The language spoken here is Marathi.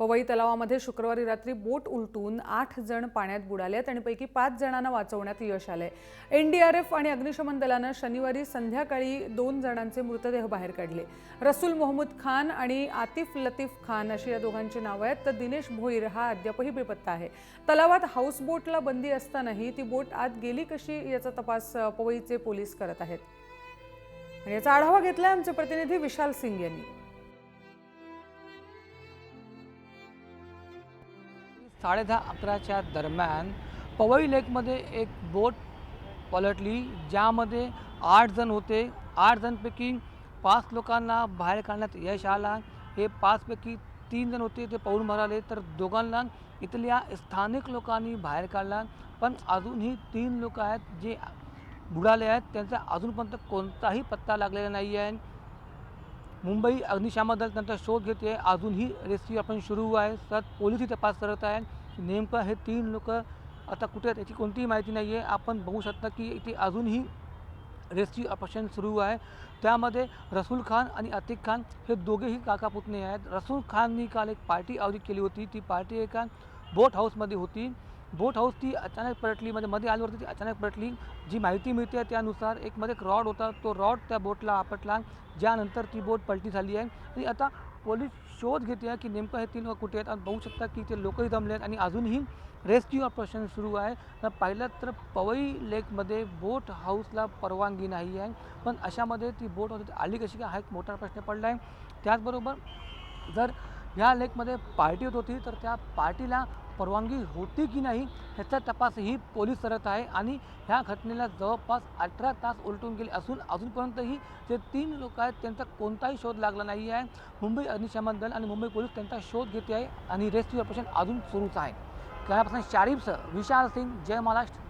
पवई तलावामध्ये शुक्रवारी रात्री बोट उलटून 8 जण पाण्यात बुडालेत आणि पैकी 5 जणांना वाचवण्यात यश आले। एनडीआरएफ आणि अग्निशमन दलाने शनिवारी संध्याकाळी 2 जणांचे मृतदेह बाहेर काढले। रसूल मोहम्मद खान आणि आतिफ लतीफ खान अशी या दोघांची नावे आहेत, तर दिनेश भोईर हा अद्यापही बेपत्ता आहे। तलावात हाऊसबोटला बंदी असतानाही ती बोट आत गेली कशी याचा तपास पवईचे पोलीस करत आहेत। आणि याचा आढावा घेतलाय आमचे प्रतिनिधी विशाल सिंग यांनी। 10:30-11च्या दरम्यान पवई लेकमध्ये एक बोट पलटली, ज्यामध्ये 8 जण होते। 8 जणांपैकी 5 लोकांना बाहेर काढण्यात यश आला। हे 5 पैकी 3 जण होते ते पळून मिळाले, तर दोघांना इथल्या स्थानिक लोकांनी बाहेर काढला। पण अजूनही 3 लोक आहेत जे बुडाले आहेत, त्यांचा अजूनपर्यंत कोणताही पत्ता लागलेला नाही आहे। मुंबई अग्निशमन दल त्यांचा शोध घेते, अजूनही रेस्क्यू ऑपरेशन सुरू आहे। पोलीसही तपास करत आहेत नेमकं हे 3 लोक आता कुठे आहेत याची कोणतीही माहिती नाही आहे। आपण बघू शकता की इथे अजूनही रेस्क्यू ऑपरेशन सुरू आहे। त्यामध्ये रसूल खान आणि अतिक खान हे दोघेही काका पुतणे आहेत। रसूल खाननी काल एक पार्टी आयोजित केली होती, ती पार्टी एका बोट हाऊसमध्ये होती। बोट हाऊस ती अचानक पलटली, म्हणजे मध्ये आल्यावरती ती अचानक पलटली। जी माहिती मिळते त्यानुसार मध्ये एक रॉड होता, तो रॉड त्या बोटला आपटला, ज्यानंतर ती बोट पलटी झाली आहे। आणि आता पोलीस शोध घेते आहे की नेमकं हे 3 लोक कुठे आहेत। आणि बघू शकता की ते लोकही जमले आहेत आणि अजूनही रेस्क्यू ऑपरेशन सुरू आहे। तर पाहिलं तर पवई लेकमध्ये बोट हाऊसला परवानगी नाही आहे, पण अशामध्ये ती बोट हाऊस आली कशी काय हा एक मोठा प्रश्न पडला आहे। त्याचबरोबर जर ह्या लेकमध्ये पार्टी होत होती तर त्या पार्टीला परवानगी होती की नाही ह्याचा तपासही पोलीस करत आहे। आणि ह्या घटनेला जवळपास 18 तास उलटून गेले असून अजूनपर्यंतही जे 3 लोक आहेत त्यांचा कोणताही शोध लागला नाही आहे। मुंबई अग्निशमन दल आणि मुंबई पोलीस त्यांचा शोध घेते आहे आणि रेस्क्यू ऑपरेशन अजून सुरूच आहे। कॅमेरापर्सन शारीफसह विशाल सिंग, जय महाराष्ट्र।